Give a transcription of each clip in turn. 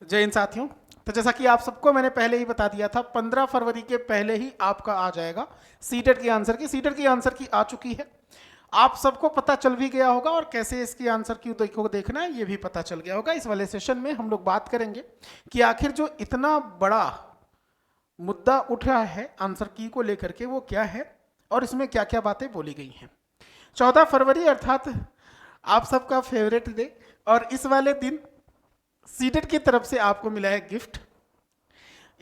जय हिंद साथियों। तो जैसा कि आप सबको मैंने पहले ही बता दिया था, 15 फरवरी के पहले ही आपका आ जाएगा सीटेट की आंसर की। सीटेट की आंसर की आ चुकी है, आप सबको पता चल भी गया होगा, और कैसे इसकी आंसर की को देखना है ये भी पता चल गया होगा। इस वाले सेशन में हम लोग बात करेंगे कि आखिर जो इतना बड़ा मुद्दा उठ रहा है आंसर की को लेकर के वो क्या है और इसमें क्या क्या बातें बोली गई हैं। 14 फरवरी अर्थात आप सबका फेवरेट डे, और इस वाले दिन सीटेट की तरफ से आपको मिला है गिफ्ट।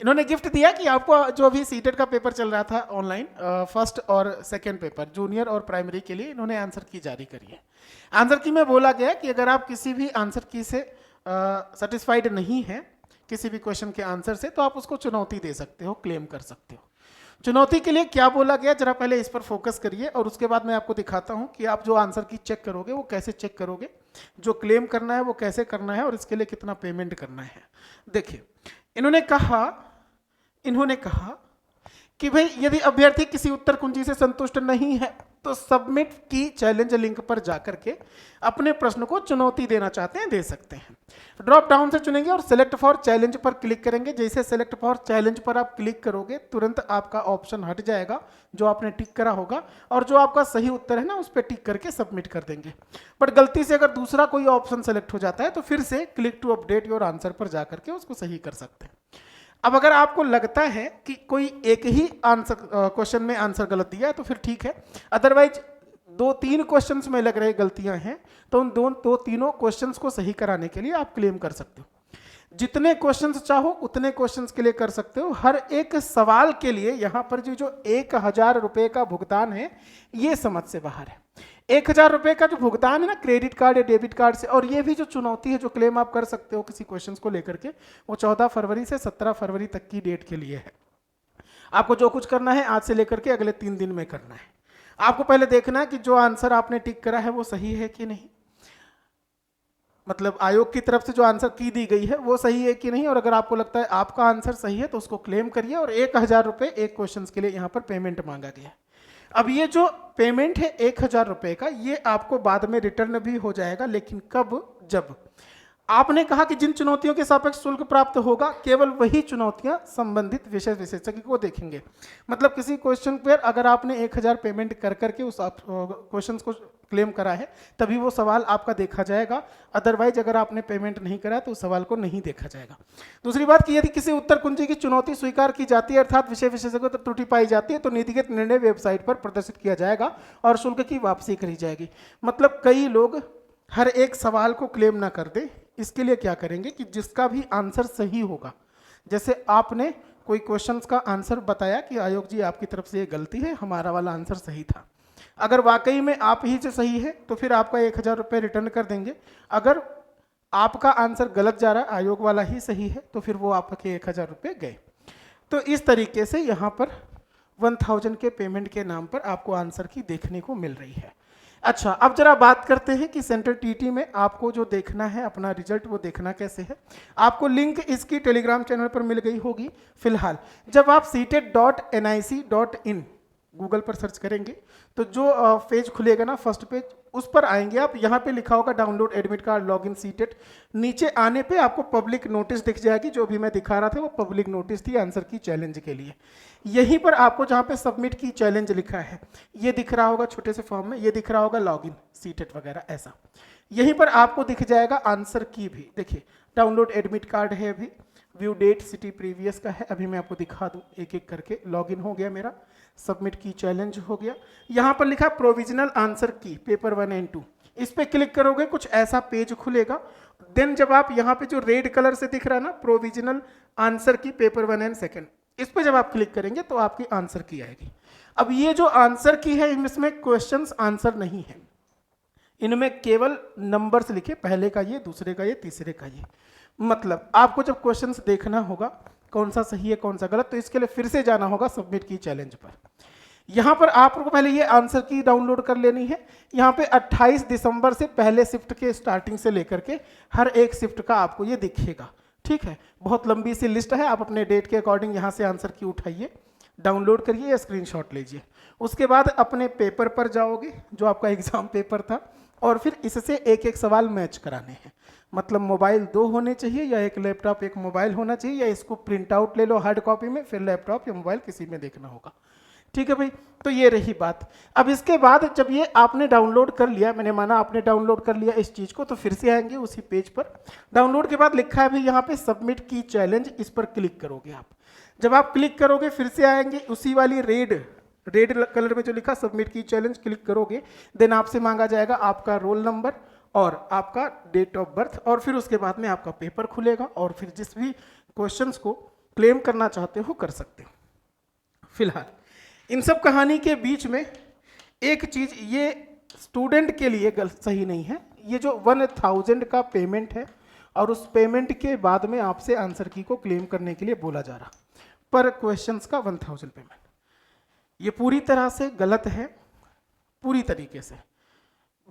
इन्होंने गिफ्ट दिया कि आपको जो अभी सीटेट का पेपर चल रहा था ऑनलाइन, फर्स्ट और सेकंड पेपर जूनियर और प्राइमरी के लिए, इन्होंने आंसर की जारी करी है। आंसर की में बोला गया कि अगर आप किसी भी आंसर की से सेटिस्फाइड नहीं है किसी भी क्वेश्चन के आंसर से, तो आप उसको चुनौती दे सकते हो, क्लेम कर सकते हो। चुनौती के लिए क्या बोला गया, जरा पहले इस पर फोकस करिए, और उसके बाद मैं आपको दिखाता हूं कि आप जो आंसर की चेक करोगे वो कैसे चेक करोगे, जो क्लेम करना है वो कैसे करना है, और इसके लिए कितना पेमेंट करना है। देखिए, इन्होंने कहा कि भाई यदि अभ्यर्थी किसी उत्तर कुंजी से संतुष्ट नहीं है तो सबमिट की चैलेंज लिंक पर जाकर के अपने प्रश्न को चुनौती देना चाहते हैं, दे सकते हैं। ड्रॉप डाउन से चुनेंगे और सेलेक्ट फॉर चैलेंज पर क्लिक करेंगे। जैसे सेलेक्ट फॉर चैलेंज पर आप क्लिक करोगे तुरंत आपका ऑप्शन हट जाएगा जो आपने टिक करा होगा, और जो आपका सही उत्तर है ना उस पर टिक करके सबमिट कर देंगे। बट गलती से अगर दूसरा कोई ऑप्शन सेलेक्ट हो जाता है तो फिर से click to update your answer पर जाकर के उसको सही कर सकते हैं। अब अगर आपको लगता है कि कोई एक ही आंसर क्वेश्चन में आंसर गलत दिया है तो फिर ठीक है, अदरवाइज 2-3 क्वेश्चंस में लग रही गलतियां हैं तो उन दो तीनों क्वेश्चंस को सही कराने के लिए आप क्लेम कर सकते हो। जितने क्वेश्चंस चाहो उतने क्वेश्चंस के लिए कर सकते हो। हर एक सवाल के लिए यहां पर जो 1000 रुपए का भुगतान है ये समझ से बाहर है। 1000 रुपए का जो भुगतान है ना क्रेडिट कार्ड या डेबिट कार्ड से, और ये भी जो चुनौती है जो क्लेम आप कर सकते हो किसी क्वेश्चन को लेकर के, वो 14 फरवरी से 17 फरवरी तक की डेट के लिए है। आपको जो कुछ करना है आज से लेकर के अगले 3 दिन में करना है। आपको पहले देखना है कि जो आंसर आपने टिक करा है वो सही है कि नहीं, मतलब आयोग की तरफ से जो आंसर की दी गई है वो सही है कि नहीं। और अगर आपको लगता है आपका आंसर सही है तो उसको क्लेम करिए, और 1000 रुपए एक क्वेश्चन के लिए यहाँ पर पेमेंट मांगा गया है। अब ये जो पेमेंट है 1000 रुपए का, ये आपको बाद में रिटर्न भी हो जाएगा, लेकिन कब, जब आपने कहा कि जिन चुनौतियों के सापेक्ष शुल्क प्राप्त होगा केवल वही चुनौतियां संबंधित विषय विशेषज्ञ को देखेंगे। मतलब किसी क्वेश्चन पर अगर आपने 1000 पेमेंट कर करके उस क्वेश्चन को क्लेम करा है तभी वो सवाल आपका देखा जाएगा, अदरवाइज अगर आपने पेमेंट नहीं करा तो उस सवाल को नहीं देखा जाएगा। दूसरी बात कि यदि किसी उत्तर कुंजी की चुनौती स्वीकार की जाती है अर्थात विषय विशेषज्ञ त्रुटि पाई जाती है तो नीतिगत निर्णय वेबसाइट पर प्रदर्शित किया जाएगा और शुल्क की वापसी करी जाएगी। मतलब कई लोग हर एक सवाल को क्लेम ना कर दे, इसके लिए क्या करेंगे कि जिसका भी आंसर सही होगा, जैसे आपने कोई क्वेश्चंस का आंसर बताया कि आयोग जी आपकी तरफ से ये गलती है, हमारा वाला आंसर सही था, अगर वाकई में आप ही से सही है तो फिर आपका 1000 रुपये रिटर्न कर देंगे। अगर आपका आंसर गलत जा रहा है, आयोग वाला ही सही है, तो फिर वो आपके 1000 रुपये गए। तो इस तरीके से यहाँ पर 1000 के पेमेंट के नाम पर आपको आंसर की देखने को मिल रही है। अच्छा, अब जरा बात करते हैं कि सेंट्रल टीटी में आपको जो देखना है अपना रिजल्ट वो देखना कैसे है। आपको लिंक इसकी टेलीग्राम चैनल पर मिल गई होगी। फिलहाल जब आप seated.nic.in गूगल पर सर्च करेंगे तो जो पेज खुलेगा ना, फर्स्ट पेज, उस पर आएंगे आप। यहाँ पे लिखा होगा download admit card login CTET. नीचे आने पे आपको पब्लिक नोटिस दिख जाएगी, जो भी मैं दिखा रहा था वो पब्लिक नोटिस थी आंसर की चैलेंज के लिए। यहीं पर आपको जहाँ पे सबमिट की चैलेंज लिखा है ये दिख रहा होगा छोटे से फॉर्म में, ये दिख रहा होगा लॉगिन सीटेट वगैरह ऐसा। यहीं पर आपको दिख जाएगा आंसर की भी। देखिए, डाउनलोड एडमिट कार्ड है, अभी व्यू डेट सिटी प्रीवियस का है, अभी मैं आपको दिखा दूं एक एक करके। लॉगिन हो गया मेरा, सबमिट की चैलेंज हो गया। यहाँ पर लिखा प्रोविजनल आंसर की पेपर 1 एंड 2, इस पे क्लिक करोगे कुछ ऐसा पेज खुलेगा। देन जब आप यहाँ पे जो रेड कलर से दिख रहा है ना प्रोविजनल आंसर की पेपर 1 एंड 2, इस पे जब आप क्लिक करेंगे तो आपकी आंसर की आएगी। अब ये जो आंसर की है इसमें क्वेश्चंस आंसर नहीं है, इनमें केवल नंबर्स लिखे, पहले का ये, दूसरे का ये, तीसरे का ये। मतलब आपको जब क्वेश्चंस देखना होगा कौन सा सही है कौन सा गलत, तो इसके लिए फिर से जाना होगा सबमिट की चैलेंज पर। यहाँ पर आपको पहले ये आंसर की डाउनलोड कर लेनी है। यहाँ पे 28 दिसंबर से पहले शिफ्ट के स्टार्टिंग से लेकर के हर एक शिफ्ट का आपको ये दिखेगा। ठीक है, बहुत लंबी सी लिस्ट है, आप अपने डेट के अकॉर्डिंग यहाँ से आंसर की उठाइए, डाउनलोड करिए या स्क्रीनशॉट लीजिए। उसके बाद अपने पेपर पर जाओगे जो आपका एग्जाम पेपर था, और फिर इससे एक एक सवाल मैच कराने हैं। मतलब मोबाइल 2 होने चाहिए या एक लैपटॉप एक मोबाइल होना चाहिए, या इसको प्रिंट आउट ले लो हार्ड कॉपी में, फिर लैपटॉप या मोबाइल किसी में देखना होगा। ठीक है भाई, तो ये रही बात। अब इसके बाद जब ये आपने डाउनलोड कर लिया, मैंने माना आपने डाउनलोड कर लिया इस चीज़ को, तो फिर से आएंगे उसी पेज पर। डाउनलोड के बाद लिखा है भाई यहाँ पे सबमिट की चैलेंज, इस पर क्लिक करोगे आप। जब आप क्लिक करोगे फिर से आएंगे उसी वाली रेड कलर में जो लिखा सबमिट की चैलेंज, क्लिक करोगे। देन आपसे मांगा जाएगा आपका रोल नंबर और आपका डेट ऑफ बर्थ, और फिर उसके बाद में आपका पेपर खुलेगा और फिर जिस भी क्वेश्चंस को क्लेम करना चाहते हो कर सकते हो। फिलहाल इन सब कहानी के बीच में एक चीज ये स्टूडेंट के लिए सही नहीं है। ये जो 1000 का पेमेंट है और उस पेमेंट के बाद में आपसे आंसर की को क्लेम करने के लिए बोला जा रहा, पर क्वेश्चंस का 1000 पेमेंट, ये पूरी तरह से गलत है, पूरी तरीके से।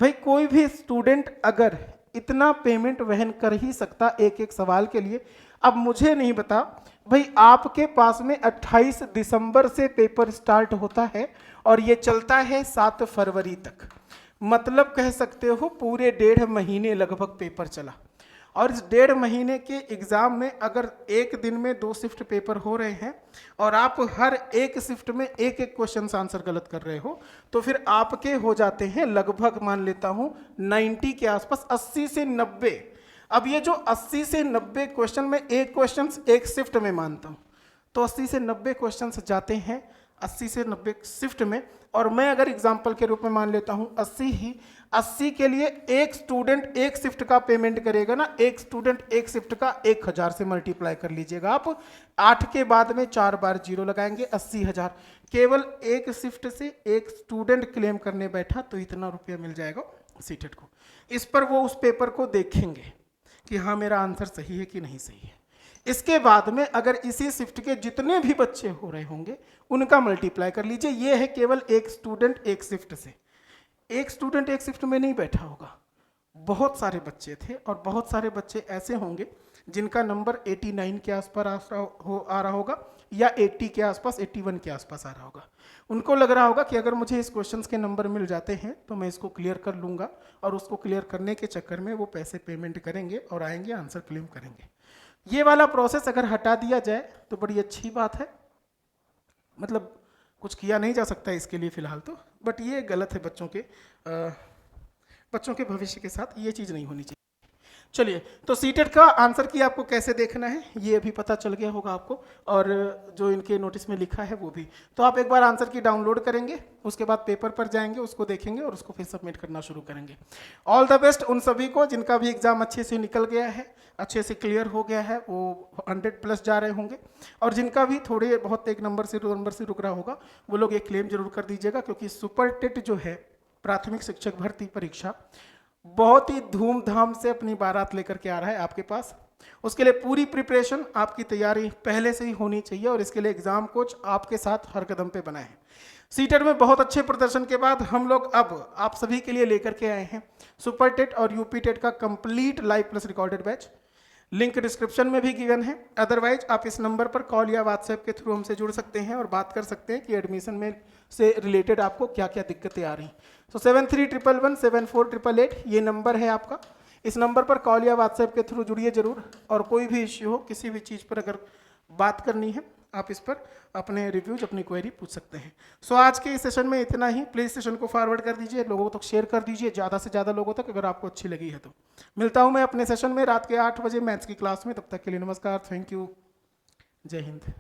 भाई कोई भी स्टूडेंट अगर इतना पेमेंट वहन कर ही सकता एक एक सवाल के लिए, अब मुझे नहीं बता भाई आपके पास में 28 दिसंबर से पेपर स्टार्ट होता है और ये चलता है 7 फरवरी तक, मतलब कह सकते हो पूरे 1.5 महीने लगभग पेपर चला। और इस 1.5 महीने के एग्जाम में अगर एक दिन में 2 शिफ्ट पेपर हो रहे हैं और आप हर एक शिफ्ट में एक एक क्वेश्चन आंसर गलत कर रहे हो, तो फिर आपके हो जाते हैं लगभग मान लेता हूं 90 के आसपास, 80 से 90। अब ये जो 80 से 90 क्वेश्चन में एक क्वेश्चन एक शिफ्ट में मानता हूं, तो 80 से 90 क्वेश्चन जाते हैं 80 से 90 शिफ्ट में। और मैं अगर एग्जाम्पल के रूप में मान लेता हूं 80 के लिए एक स्टूडेंट एक शिफ्ट का पेमेंट करेगा ना, एक स्टूडेंट एक शिफ्ट का 1000 से मल्टीप्लाई कर लीजिएगा आप, 8 के बाद में 4 बार 0 लगाएंगे, 80,000 केवल एक शिफ्ट से एक स्टूडेंट क्लेम करने बैठा तो इतना रुपया मिल जाएगा सीटेट को। इस पर वो उस पेपर को देखेंगे कि हाँ मेरा आंसर सही है कि नहीं सही है। इसके बाद में अगर इसी शिफ्ट के जितने भी बच्चे हो रहे होंगे उनका मल्टीप्लाई कर लीजिए। ये है केवल एक स्टूडेंट एक शिफ्ट से। एक स्टूडेंट एक शिफ्ट में नहीं बैठा होगा, बहुत सारे बच्चे थे और बहुत सारे बच्चे ऐसे होंगे जिनका नंबर 89 के आसपास आ रहा होगा या 80 के आसपास, 81 के आसपास आ रहा होगा। उनको लग रहा होगा कि अगर मुझे इस क्वेश्चन के नंबर मिल जाते हैं तो मैं इसको क्लियर कर लूँगा, और उसको क्लियर करने के चक्कर में वो पैसे पेमेंट करेंगे और आएंगे आंसर क्लेम करेंगे। ये वाला प्रोसेस अगर हटा दिया जाए तो बड़ी अच्छी बात है, मतलब कुछ किया नहीं जा सकता इसके लिए फिलहाल तो, बट ये गलत है। बच्चों के भविष्य के साथ ये चीज़ नहीं होनी चाहिए। चलिए, तो सीटेट का आंसर की आपको कैसे देखना है ये अभी पता चल गया होगा आपको, और जो इनके नोटिस में लिखा है वो भी। तो आप एक बार आंसर की डाउनलोड करेंगे, उसके बाद पेपर पर जाएंगे, उसको देखेंगे और उसको फिर सबमिट करना शुरू करेंगे। ऑल द बेस्ट उन सभी को जिनका भी एग्जाम अच्छे से निकल गया है, अच्छे से क्लियर हो गया है, वो 100+ जा रहे होंगे। और जिनका भी थोड़े बहुत 1 नंबर से 2 नंबर से रुक रहा होगा वो लोग एक क्लेम जरूर कर दीजिएगा, क्योंकि सुपर टेट जो है प्राथमिक शिक्षक भर्ती परीक्षा बहुत ही धूमधाम से अपनी बारात लेकर के आ रहा है आपके पास। उसके लिए पूरी प्रिपरेशन आपकी तैयारी पहले से ही होनी चाहिए, और इसके लिए एग्जाम कोच आपके साथ हर कदम पे बनाए हैं। सीटेट में बहुत अच्छे प्रदर्शन के बाद हम लोग अब आप सभी के लिए लेकर के आए हैं सुपर टेट और यूपी टेट का complete live plus recorded batch. Link description में भी गिवन है, अदरवाइज आप इस नंबर पर कॉल या व्हाट्सएप के थ्रू हमसे जुड़ सकते हैं और बात कर सकते हैं कि एडमिशन में से रिलेटेड आपको क्या क्या दिक्कतें आ रही। तो 73117488 ये नंबर है आपका। इस नंबर पर कॉल या व्हाट्सएप के थ्रू जुड़िए जरूर, और कोई भी इश्यू हो, किसी भी चीज़ पर अगर बात करनी है आप इस पर अपने रिव्यूज, अपनी क्वेरी पूछ सकते हैं। सो आज के इस सेशन में इतना ही। प्लीज़ सेशन को फॉरवर्ड कर दीजिए, लोगों तक शेयर कर दीजिए, ज़्यादा से ज़्यादा लोगों तक, अगर आपको अच्छी लगी है तो। मिलता हूँ मैं अपने सेशन में रात के 8 बजे मैथ्स की क्लास में। तब तक के लिए नमस्कार, थैंक यू, जय हिंद।